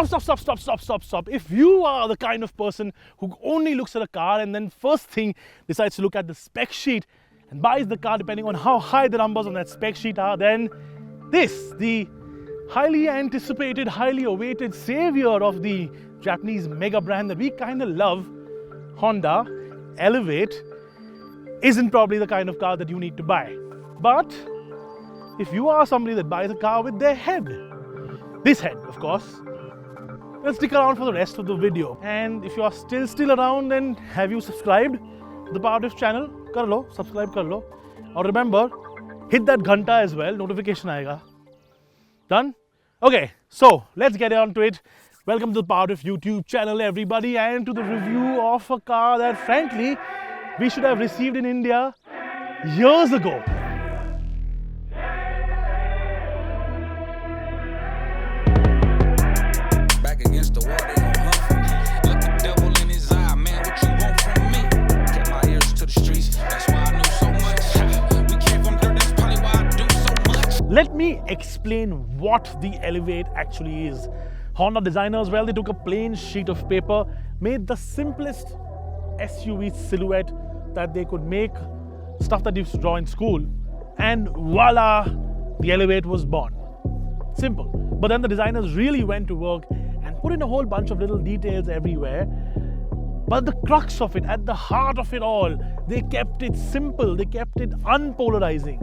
Stop. If you are the kind of person who only looks at a car and then first thing decides to look at the spec sheet and buys the car depending on how high the numbers on that spec sheet are, then this, the highly anticipated, highly awaited savior of the Japanese mega brand that we kind of love, Honda, Elevate, isn't probably the kind of car that you need to buy. But if you are somebody that buys a car with their head, this head of course, then stick around for the rest of the video. And if you are still around, then have you subscribed to the PowerDrift channel? Kar lo, subscribe kar lo. Or remember, hit that ghanta as well, notification aayega. Done? Okay, so let's get on to it. Welcome to the PowerDrift YouTube channel, everybody, and to the review of a car that frankly we should have received in India years ago. Back against the wall, they gon' hunt for me. Look the devil in his eye, man, what you want from me? Kept my ears to the streets, that's why I knew so much. We came from dirt, that's probably why I do so much. Let me explain what the Elevate actually is. Honda designers, well, they took a plain sheet of paper, made the simplest SUV silhouette that they could make, stuff that you used to draw in school, and voila, the Elevate was born. Simple. But then the designers really went to work and put in a whole bunch of little details everywhere. But the crux of it, at the heart of it all, they kept it simple, they kept it unpolarizing.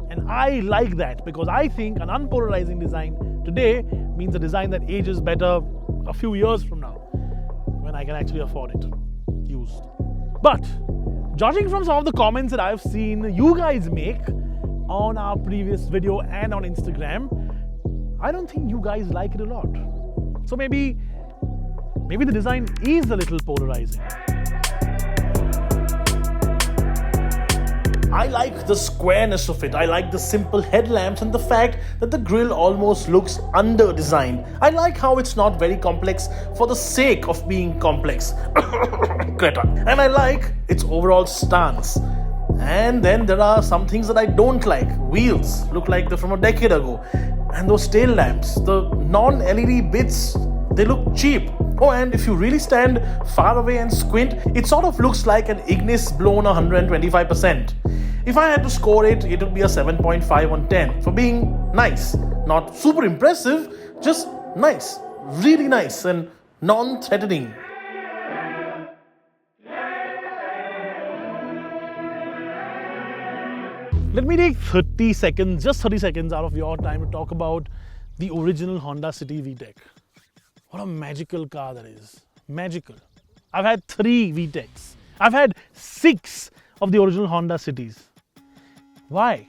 And I like that because I think an unpolarizing design today means a design that ages better a few years from now when I can actually afford it used. But judging from some of the comments that I've seen you guys make on our previous video and on Instagram, I don't think you guys like it a lot. So maybe the design is a little polarizing. I like the squareness of it. I like the simple headlamps and the fact that the grille almost looks under-designed. I like how it's not very complex for the sake of being complex. And I like its overall stance. And then there are some things that I don't like. Wheels look like they're from a decade ago. And those tail lamps, the non-LED bits, they look cheap. Oh, and if you really stand far away and squint, it sort of looks like an Ignis blown 125%. If I had to score it, it would be a 7.5 on 10 for being nice. Not super impressive, just nice. Really nice and non-threatening. Let me take 30 seconds, just 30 seconds out of your time to talk about the original Honda City VTEC. What a magical car that is. Magical. I've had 3 VTECs. I've had 6 of the original Honda Cities. Why?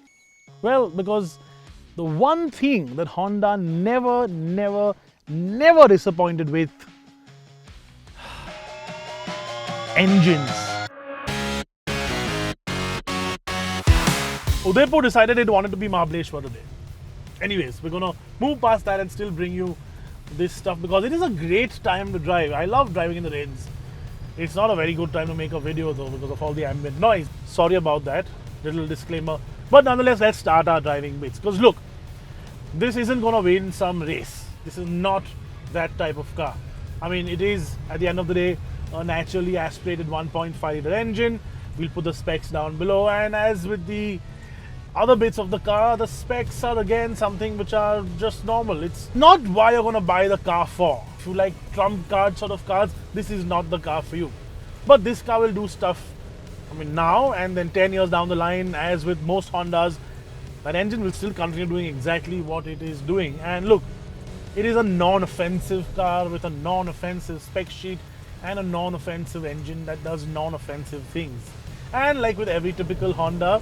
Well, because the one thing that Honda never disappointed with, engines. Udaipur decided it wanted to be Mahabaleshwar today. Anyways, we're gonna move past that and still bring you this stuff because it is a great time to drive. I love driving in the rains. It's not a very good time to make a video though because of all the ambient noise. Sorry about that, little disclaimer. But nonetheless, let's start our driving bits. Because look, this isn't gonna win some race. This is not that type of car. I mean, it is, at the end of the day, a naturally aspirated 1.5 litre engine. We'll put the specs down below, and as with the other bits of the car, the specs are again something which are just normal. It's not why you're gonna buy the car for. If you like trump card sort of cars, this is not the car for you. But this car will do stuff, I mean, now and then 10 years down the line, as with most Hondas, that engine will still continue doing exactly what it is doing. And look, it is a non-offensive car with a non-offensive spec sheet and a non-offensive engine that does non-offensive things. And like with every typical Honda,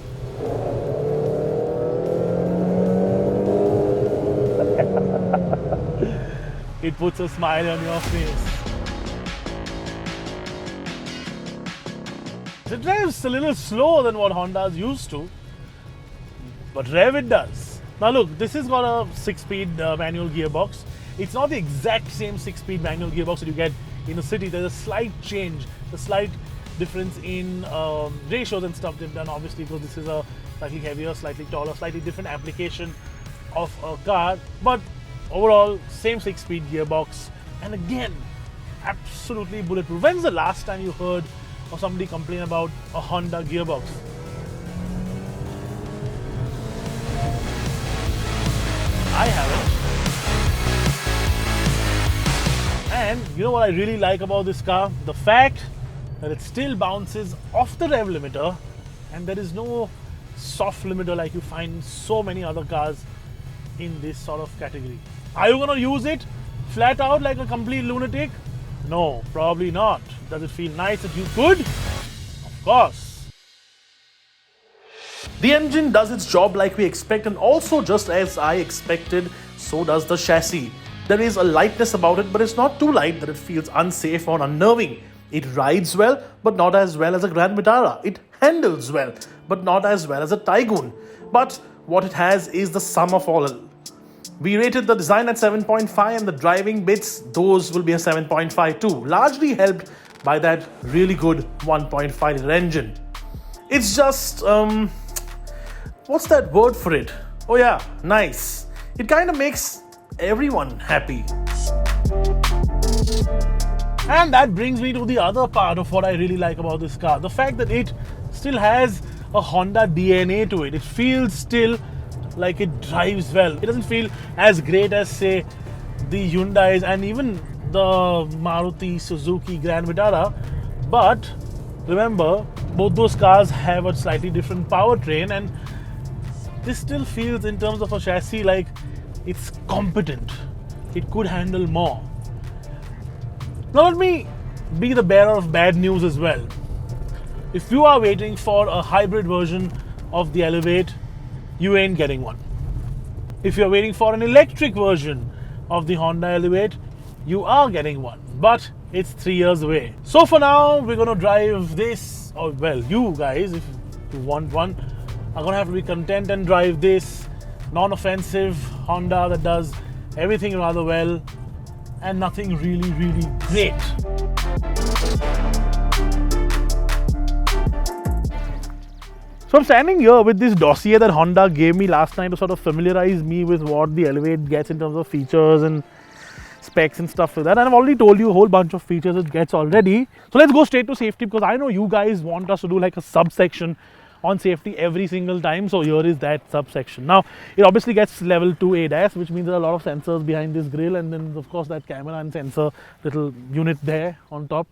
it puts a smile on your face. It drives a little slower than what Honda's used to, but rev it does. Now look, this has got a 6-speed manual gearbox. It's not the exact same 6-speed manual gearbox that you get in a city. There's a slight change, a slight difference in ratios and stuff they've done, obviously, because this is a slightly heavier, slightly taller, slightly different application of a car. But Overall, same 6-speed gearbox, and again, absolutely bulletproof. When's the last time you heard of somebody complain about a Honda gearbox? I haven't. And you know what I really like about this car? The fact that it still bounces off the rev limiter, and there is no soft limiter like you find in so many other cars in this sort of category. Are you gonna use it flat out like a complete lunatic? No, probably not. Does it feel nice if you could? Of course. The engine does its job like we expect, and also just as I expected, so does the chassis. There is a lightness about it, but it's not too light that it feels unsafe or unnerving. It rides well, but not as well as a Grand Vitara. It handles well, but not as well as a Taygun. But what it has is the sum of all. We rated the design at 7.5, and the driving bits, those will be a 7.5 too, largely helped by that really good 1.5 liter engine. It's just, what's that word for it? Oh yeah, nice. It kind of makes everyone happy. And that brings me to the other part of what I really like about this car. The fact that it still has a Honda DNA to it. It feels still like it drives well. It doesn't feel as great as, say, the Hyundais and even the Maruti Suzuki Grand Vitara. But remember, both those cars have a slightly different powertrain, and this still feels, in terms of a chassis, like it's competent. It could handle more. Now let me be the bearer of bad news as well. If you are waiting for a hybrid version of the Elevate, you ain't getting one. If you're waiting for an electric version of the Honda Elevate, you are getting one, but it's 3 years away. So for now, we're gonna drive this, or well, you guys, if you want one, are gonna have to be content and drive this non-offensive Honda that does everything rather well and nothing really, really great. So I'm standing here with this dossier that Honda gave me last night to sort of familiarize me with what the Elevate gets in terms of features and specs and stuff like that. And I've already told you a whole bunch of features it gets already. So let's go straight to safety, because I know you guys want us to do like a subsection on safety every single time. So here is that subsection. Now, it obviously gets level 2 ADAS, which means there are a lot of sensors behind this grille, and then of course that camera and sensor little unit there on top.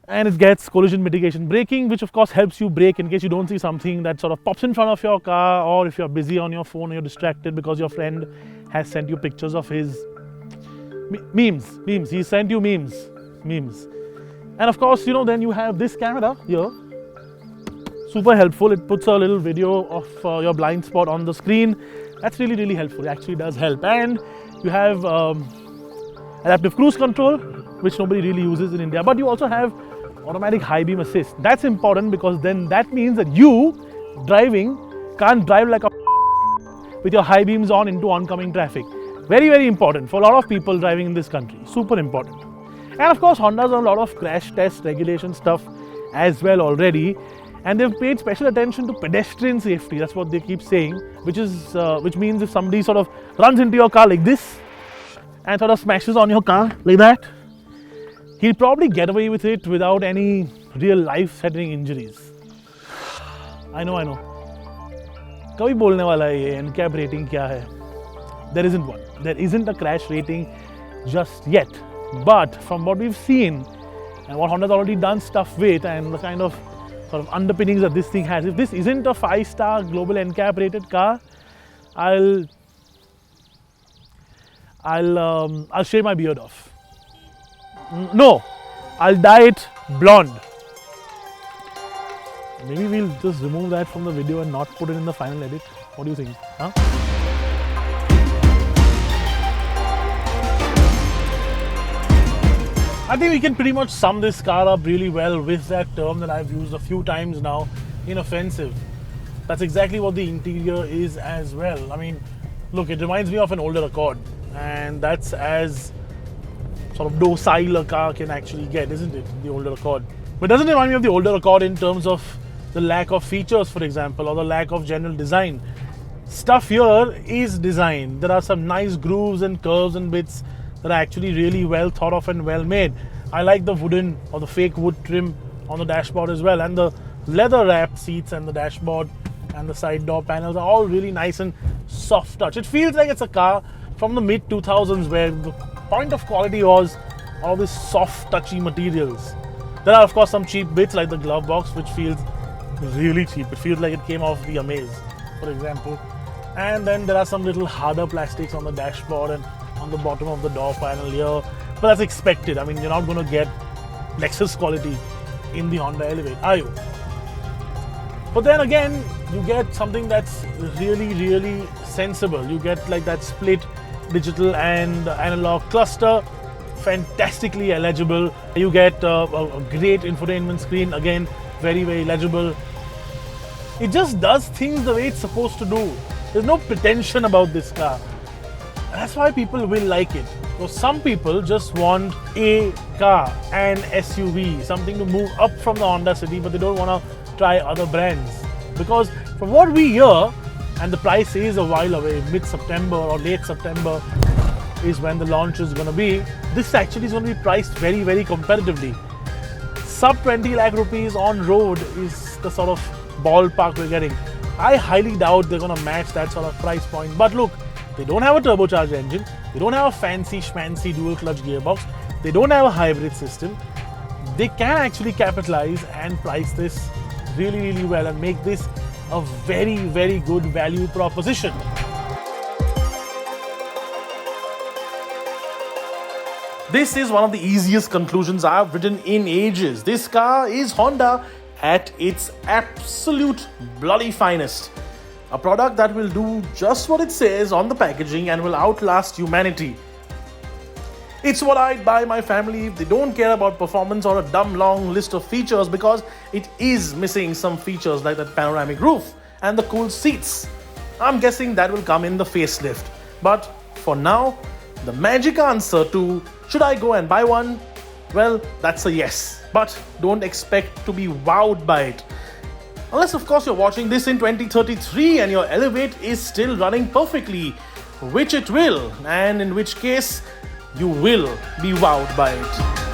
And it gets collision mitigation braking, which of course helps you brake in case you don't see something that sort of pops in front of your car, or if you're busy on your phone or you're distracted because your friend has sent you pictures of his memes. He sent you memes. And of course, you know, then you have this camera here. Super helpful. It puts a little video of your blind spot on the screen. That's really, really helpful. It actually does help. And you have adaptive cruise control, which nobody really uses in India. But you also have automatic high beam assist. That's important, because then that means that you driving can't drive like a with your high beams on into oncoming traffic. Very, very important for a lot of people driving in this country. Super important. And of course, Honda's done a lot of crash test regulation stuff as well already. And they've paid special attention to pedestrian safety. That's what they keep saying, which means if somebody sort of runs into your car like this and sort of smashes on your car like that, he'll probably get away with it without any real life-threatening injuries. I know. कभी बोलने वाला है ये NCAP rating क्या है? There isn't one. There isn't a crash rating just yet. But from what we've seen and what Honda's already done stuff with, and the kind of sort of underpinnings that this thing has, if this isn't a 5-star global NCAP rated car, I'll shave my beard off. No, I'll dye it blonde. Maybe we'll just remove that from the video and not put it in the final edit. What do you think? Huh? I think we can pretty much sum this car up really well with that term that I've used a few times now, inoffensive. That's exactly what the interior is as well. I mean, look, it reminds me of an older Accord, and that's as sort of docile a car can actually get, isn't it? The older Accord. But doesn't it remind me of the older Accord in terms of the lack of features, for example, or the lack of general design? stuff here is designed. There are some nice grooves and curves and bits that are actually really well thought of and well made. I like the wooden or the fake wood trim on the dashboard as well, and the leather wrapped seats and the dashboard and the side door panels are all really nice and soft touch. It feels like it's a car from the mid 2000s where the point of quality was all these soft touchy materials. There are of course some cheap bits like the glove box, which feels really cheap. It feels like it came off the Amaze, for example. And then there are some little harder plastics on the dashboard and on the bottom of the door panel here. But that's expected. I mean, you're not going to get Lexus quality in the Honda Elevate, are you? But then again, you get something that's really, really sensible. You get like that split digital and analog cluster, fantastically legible. You get a great infotainment screen, again, very, very legible. It just does things the way it's supposed to do. There's no pretension about this car. That's why people will like it. So some people just want a car, an SUV, something to move up from the Honda City, but they don't want to try other brands. Because from what we hear, and the price is a while away, mid-September or late September is when the launch is going to be, this actually is going to be priced very, very competitively. Sub 20 lakh rupees on road is the sort of ballpark we're getting. I highly doubt they're going to match that sort of price point. But look, they don't have a turbocharged engine, they don't have a fancy schmancy dual clutch gearbox, they don't have a hybrid system. They can actually capitalize and price this really, really well and make this a very, very good value proposition. This is one of the easiest conclusions I've written in ages. This car is Honda at its absolute bloody finest. A product that will do just what it says on the packaging and will outlast humanity. It's what I'd buy my family if they don't care about performance or a dumb long list of features, because it is missing some features like that panoramic roof and the cool seats. I'm guessing that will come in the facelift. But for now, the magic answer to should I go and buy one? Well, that's a yes. But don't expect to be wowed by it. Unless of course you're watching this in 2033 and your Elevate is still running perfectly, which it will, and in which case you will be wowed by it.